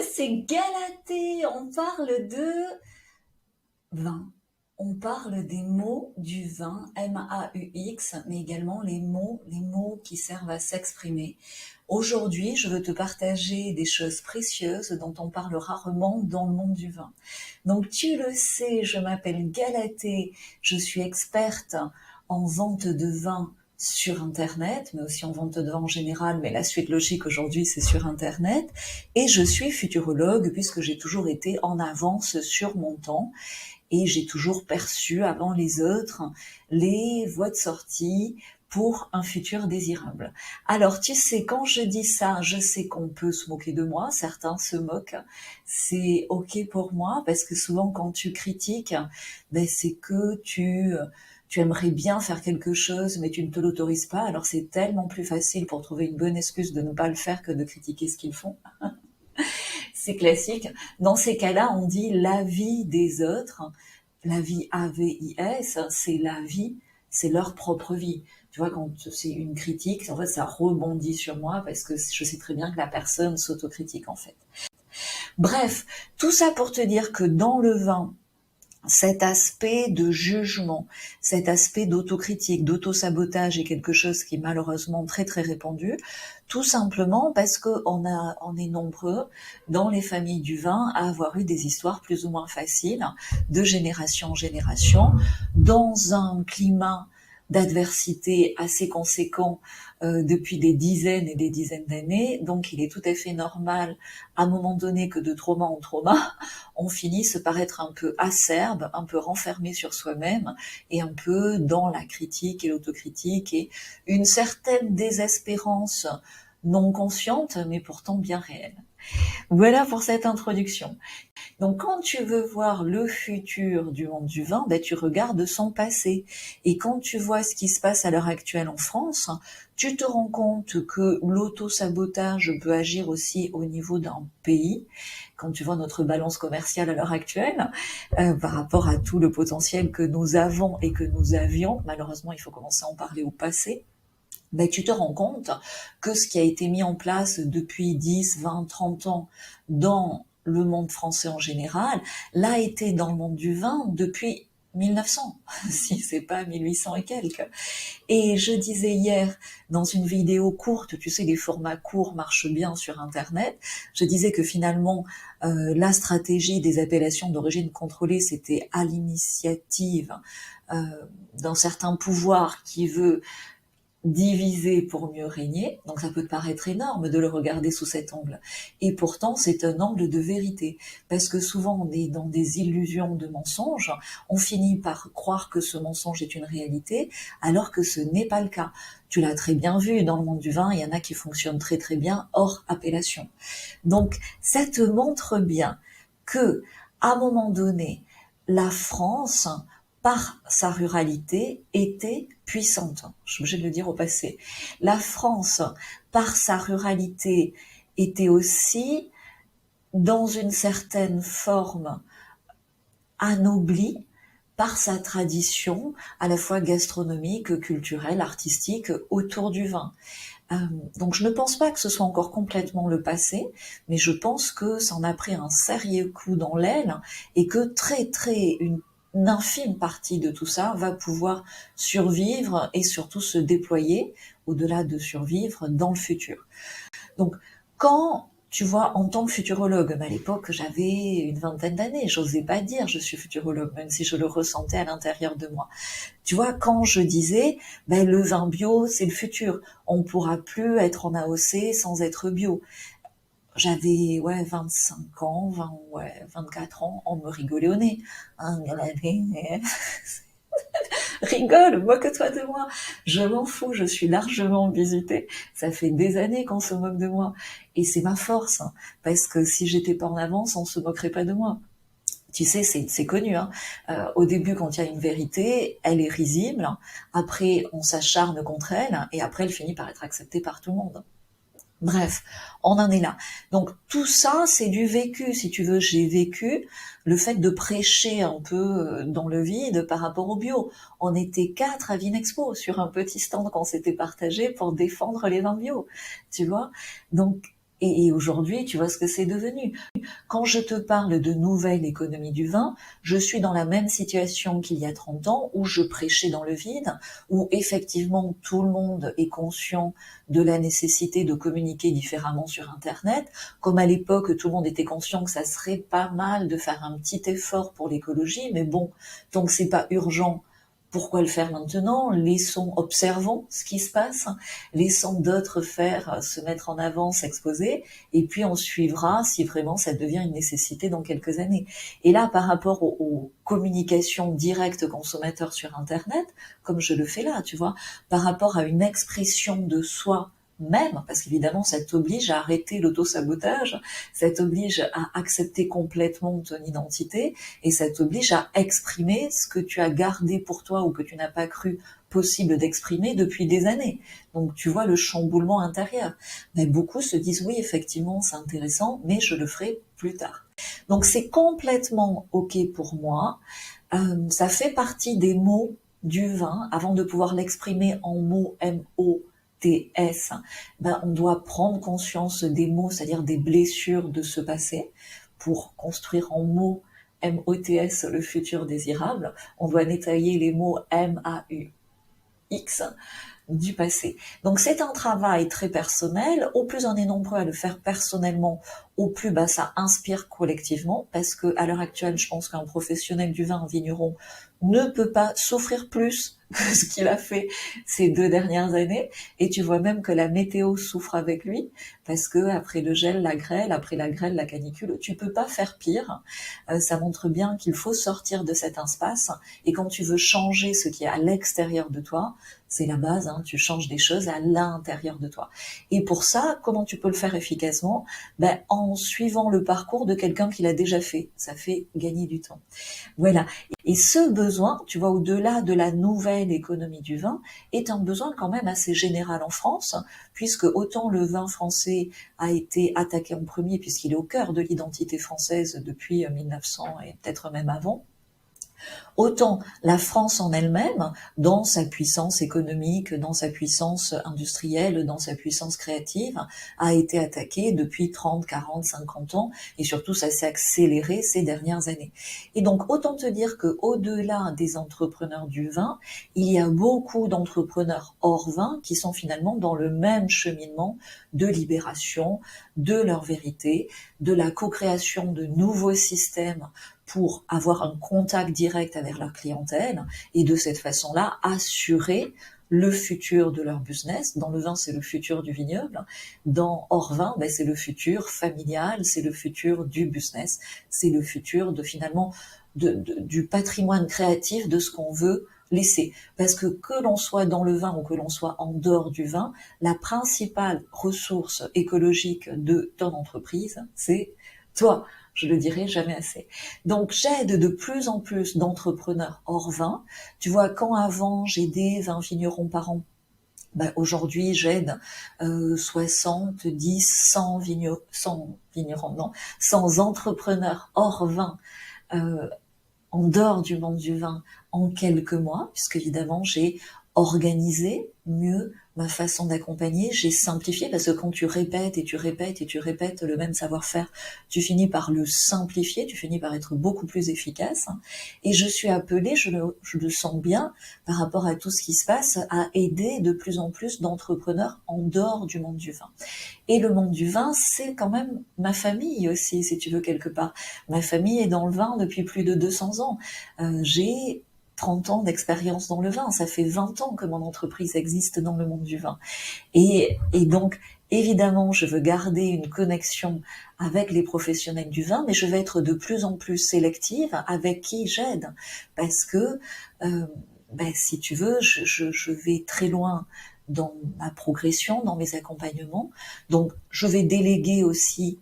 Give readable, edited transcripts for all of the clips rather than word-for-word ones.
c'est Galatée. On parle de vin. On parle des mots du vin, M-A-U-X, mais également les mots qui servent à s'exprimer. Aujourd'hui, je veux te partager des choses précieuses dont on parle rarement dans le monde du vin. Donc tu le sais, je m'appelle Galatée, je suis experte en vente de vin sur Internet, mais aussi en vente de vin en général, mais la suite logique aujourd'hui c'est sur Internet, et je suis futurologue puisque j'ai toujours été en avance sur mon temps et j'ai toujours perçu avant les autres les voies de sortie pour un futur désirable. Alors tu sais, quand je dis ça, je sais qu'on peut se moquer de moi, certains se moquent, c'est ok pour moi parce que souvent quand tu critiques, c'est que tu aimerais bien faire quelque chose, mais tu ne te l'autorises pas. Alors c'est tellement plus facile pour trouver une bonne excuse de ne pas le faire que de critiquer ce qu'ils font. C'est classique. Dans ces cas-là, on dit la vie des autres. La vie AVIS, c'est la vie, c'est leur propre vie. Tu vois, quand c'est une critique, en fait, ça rebondit sur moi parce que je sais très bien que la personne s'autocritique, en fait. Bref, tout ça pour te dire que dans le vin, cet aspect de jugement, cet aspect d'autocritique, d'autosabotage est quelque chose qui est malheureusement très très répandu, tout simplement parce on est nombreux dans les familles du vin à avoir eu des histoires plus ou moins faciles, de génération en génération, dans un climat d'adversité assez conséquent depuis des dizaines et des dizaines d'années. Donc il est tout à fait normal à un moment donné que de trauma en trauma, on finisse par être un peu acerbe, un peu renfermé sur soi-même et un peu dans la critique et l'autocritique et une certaine désespérance non consciente mais pourtant bien réelle. Voilà pour cette introduction. Donc quand tu veux voir le futur du monde du vin, tu regardes son passé. Et quand tu vois ce qui se passe à l'heure actuelle en France, tu te rends compte que l'auto-sabotage peut agir aussi au niveau d'un pays. Quand tu vois notre balance commerciale à l'heure actuelle, par rapport à tout le potentiel que nous avons et que nous avions, malheureusement il faut commencer à en parler au passé, tu te rends compte que ce qui a été mis en place depuis 10, 20, 30 ans dans le monde français en général, l'a été dans le monde du vin depuis 1900, si c'est pas 1800 et quelques. Et je disais hier, dans une vidéo courte, tu sais, les formats courts marchent bien sur Internet, je disais que finalement, la stratégie des appellations d'origine contrôlée, c'était à l'initiative d'un certain pouvoir qui veut diviser pour mieux régner, donc ça peut te paraître énorme de le regarder sous cet angle. Et pourtant, c'est un angle de vérité, parce que souvent on est dans des illusions de mensonges, on finit par croire que ce mensonge est une réalité, alors que ce n'est pas le cas. Tu l'as très bien vu, dans le monde du vin, il y en a qui fonctionnent très très bien hors appellation. Donc, ça te montre bien que, à un moment donné, la France, par sa ruralité, était puissante. Je suis obligée de le dire au passé. La France, par sa ruralité, était aussi, dans une certaine forme, anoblie par sa tradition, à la fois gastronomique, culturelle, artistique, autour du vin. Donc je ne pense pas que ce soit encore complètement le passé, mais je pense que ça en a pris un sérieux coup dans l'aile et que une infime partie de tout ça va pouvoir survivre et surtout se déployer, au-delà de survivre, dans le futur. Donc quand tu vois, en tant que futurologue, à l'époque j'avais une vingtaine d'années, j'osais pas dire je suis futurologue, même si je le ressentais à l'intérieur de moi. Tu vois, quand je disais, le vin bio, c'est le futur. On pourra plus être en AOC sans être bio. J'avais, 25 ans, 24 ans, on me rigolait au nez. Hein, rigole, moque-toi de moi. Je m'en fous, je suis largement visitée. Ça fait des années qu'on se moque de moi. Et c'est ma force, hein, parce que si j'étais pas en avance, on se moquerait pas de moi. Tu sais, c'est connu. Hein. Au début, quand il y a une vérité, elle est risible. Après, on s'acharne contre elle. Et après, elle finit par être acceptée par tout le monde. Bref, on en est là. Donc tout ça, c'est du vécu. Si tu veux, j'ai vécu le fait de prêcher un peu dans le vide par rapport au bio. On était 4 à Vinexpo sur un petit stand qu'on s'était partagé pour défendre les vins bio. Tu vois. Donc Et aujourd'hui, tu vois ce que c'est devenu. Quand je te parle de nouvelle économie du vin, je suis dans la même situation qu'il y a 30 ans, où je prêchais dans le vide, où effectivement tout le monde est conscient de la nécessité de communiquer différemment sur Internet, comme à l'époque tout le monde était conscient que ça serait pas mal de faire un petit effort pour l'écologie, mais bon, tant que c'est pas urgent, pourquoi le faire maintenant? Laissons, observons ce qui se passe, laissons d'autres faire, se mettre en avant, s'exposer, et puis on suivra si vraiment ça devient une nécessité dans quelques années. Et là, par rapport aux communications directes consommateurs sur Internet, comme je le fais là, tu vois, par rapport à une expression de soi même, parce qu'évidemment ça t'oblige à arrêter l'auto-sabotage, ça t'oblige à accepter complètement ton identité, et ça t'oblige à exprimer ce que tu as gardé pour toi ou que tu n'as pas cru possible d'exprimer depuis des années. Donc tu vois le chamboulement intérieur. Mais beaucoup se disent oui, effectivement, c'est intéressant, mais je le ferai plus tard. Donc c'est complètement OK pour moi. Ça fait partie des mots du vin. Avant de pouvoir l'exprimer en mots MOTS, ben, on doit prendre conscience des mots, c'est-à-dire des blessures de ce passé, pour construire en mots MOTS le futur désirable. On doit nettoyer les mots MAUX du passé. Donc c'est un travail très personnel. Au plus on est nombreux à le faire personnellement, au plus bah, ça inspire collectivement, parce que à l'heure actuelle, je pense qu'un professionnel du vin, un vigneron, ne peut pas souffrir plus que ce qu'il a fait ces 2 dernières années. Et tu vois même que la météo souffre avec lui, parce que après le gel, la grêle, après la grêle, la canicule, tu peux pas faire pire. Ça montre bien qu'il faut sortir de cet impasse. Et quand tu veux changer ce qui est à l'extérieur de toi, c'est la base, hein, tu changes des choses à l'intérieur de toi. Et pour ça, comment tu peux le faire efficacement? Ben, en suivant le parcours de quelqu'un qui l'a déjà fait. Ça fait gagner du temps. Voilà. Et ce besoin, tu vois, au-delà de la nouvelle économie du vin, est un besoin quand même assez général en France, puisque autant le vin français a été attaqué en premier, puisqu'il est au cœur de l'identité française depuis 1900 et peut-être même avant, autant la France en elle-même, dans sa puissance économique, dans sa puissance industrielle, dans sa puissance créative, a été attaquée depuis 30, 40, 50 ans, et surtout ça s'est accéléré ces dernières années. Et donc autant te dire que au-delà des entrepreneurs du vin, il y a beaucoup d'entrepreneurs hors vin qui sont finalement dans le même cheminement de libération de leur vérité, de la co-création de nouveaux systèmes pour avoir un contact direct avec leur clientèle et de cette façon-là assurer le futur de leur business. Dans le vin, c'est le futur du vignoble. Dans hors vin, ben, c'est le futur familial, c'est le futur du business, c'est le futur de finalement du patrimoine créatif de ce qu'on veut laisser. Parce que l'on soit dans le vin ou que l'on soit en dehors du vin, la principale ressource écologique de ton entreprise, c'est toi. Je le dirai jamais assez. Donc j'aide de plus en plus d'entrepreneurs hors vin. Tu vois, quand avant j'aidais 20 vignerons par an, ben aujourd'hui j'aide 70, 100 vignerons, non, 100 entrepreneurs hors vin, en dehors du monde du vin, en quelques mois, puisque évidemment j'ai organisé mieux ma façon d'accompagner, j'ai simplifié, parce que quand tu répètes et tu répètes et tu répètes le même savoir-faire, tu finis par le simplifier, tu finis par être beaucoup plus efficace. Et je suis appelée, je le sens bien, par rapport à tout ce qui se passe, à aider de plus en plus d'entrepreneurs en dehors du monde du vin. Et le monde du vin, c'est quand même ma famille aussi, si tu veux, quelque part. Ma famille est dans le vin depuis plus de 200 ans. J'ai 30 ans d'expérience dans le vin. Ça fait 20 ans que mon entreprise existe dans le monde du vin. Et donc, évidemment, je veux garder une connexion avec les professionnels du vin, mais je vais être de plus en plus sélective avec qui j'aide. Parce que, si tu veux, je vais très loin dans ma progression, dans mes accompagnements. Donc, je vais déléguer aussi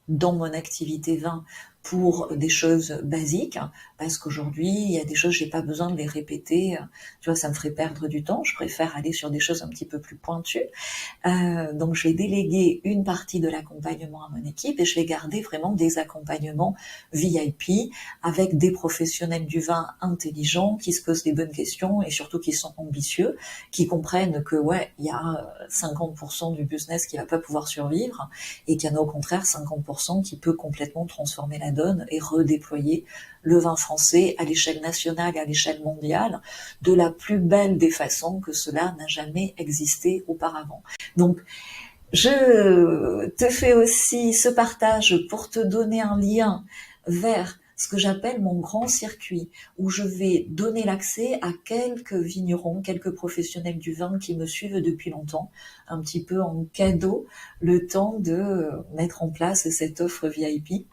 dans mon activité vin pour des choses basiques, parce qu'aujourd'hui, il y a des choses, j'ai pas besoin de les répéter, tu vois, ça me ferait perdre du temps, je préfère aller sur des choses un petit peu plus pointues. Donc je vais déléguer une partie de l'accompagnement à mon équipe et je vais garder vraiment des accompagnements VIP avec des professionnels du vin intelligents qui se posent des bonnes questions et surtout qui sont ambitieux, qui comprennent que ouais, il y a 50% du business qui va pas pouvoir survivre et qu'il y en a au contraire 50% qui peut complètement transformer la donne et redéployer le vin français à l'échelle nationale et à l'échelle mondiale de la plus belle des façons que cela n'a jamais existé auparavant. Donc, je te fais aussi ce partage pour te donner un lien vers ce que j'appelle mon grand circuit, où je vais donner l'accès à quelques vignerons, quelques professionnels du vin qui me suivent depuis longtemps, un petit peu en cadeau, le temps de mettre en place cette offre VIP.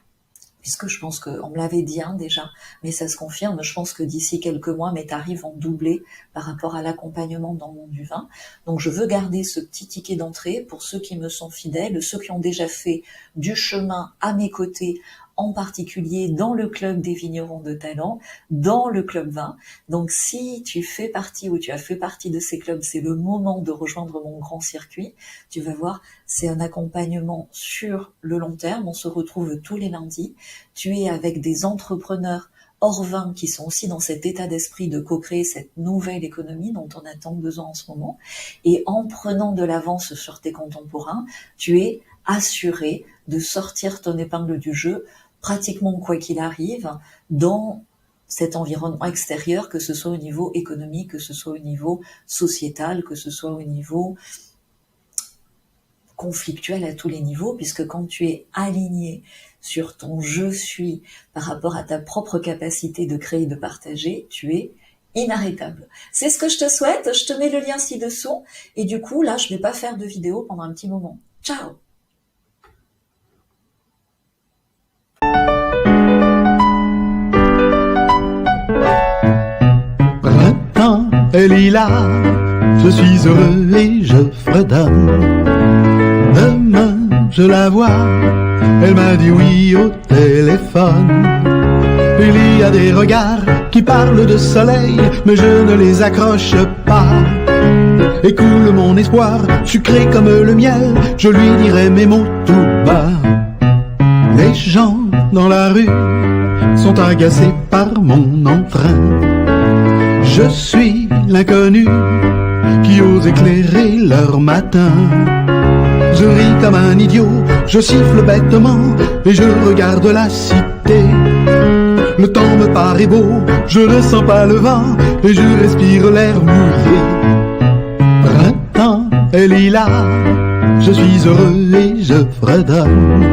Puisque je pense qu'on me l'avait dit déjà, mais ça se confirme, je pense que d'ici quelques mois, mes tarifs vont doubler par rapport à l'accompagnement dans le monde du vin. Donc je veux garder ce petit ticket d'entrée pour ceux qui me sont fidèles, ceux qui ont déjà fait du chemin à mes côtés, en particulier dans le club des vignerons de talent, dans le club vin. Donc si tu fais partie ou tu as fait partie de ces clubs, c'est le moment de rejoindre mon grand circuit. Tu vas voir, c'est un accompagnement sur le long terme. On se retrouve tous les lundis. Tu es avec des entrepreneurs hors vin qui sont aussi dans cet état d'esprit de co-créer cette nouvelle économie dont on a tant besoin en ce moment. Et en prenant de l'avance sur tes contemporains, tu es assuré de sortir ton épingle du jeu pratiquement quoi qu'il arrive dans cet environnement extérieur, que ce soit au niveau économique, que ce soit au niveau sociétal, que ce soit au niveau conflictuel à tous les niveaux, puisque quand tu es aligné sur ton je suis par rapport à ta propre capacité de créer et de partager, tu es inarrêtable. C'est ce que je te souhaite, je te mets le lien ci-dessous, et du coup là je vais pas faire de vidéo pendant un petit moment. Ciao! Printemps et lilas, je suis heureux et je fredonne. Demain je la vois, elle m'a dit oui au téléphone. Il y a des regards qui parlent de soleil, mais je ne les accroche pas. Et coule mon espoir, sucré comme le miel, je lui dirai mes mots tout bas. Les gens dans la rue sont agacés par mon entrain. Je suis l'inconnu qui ose éclairer leur matin. Je ris comme un idiot, je siffle bêtement et je regarde la cité. Le temps me paraît beau, je ne sens pas le vent et je respire l'air mouillé. Printemps et lilas, je suis heureux et je fredonne.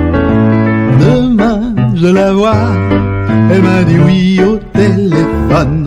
Demain je la vois, elle m'a dit oui au téléphone.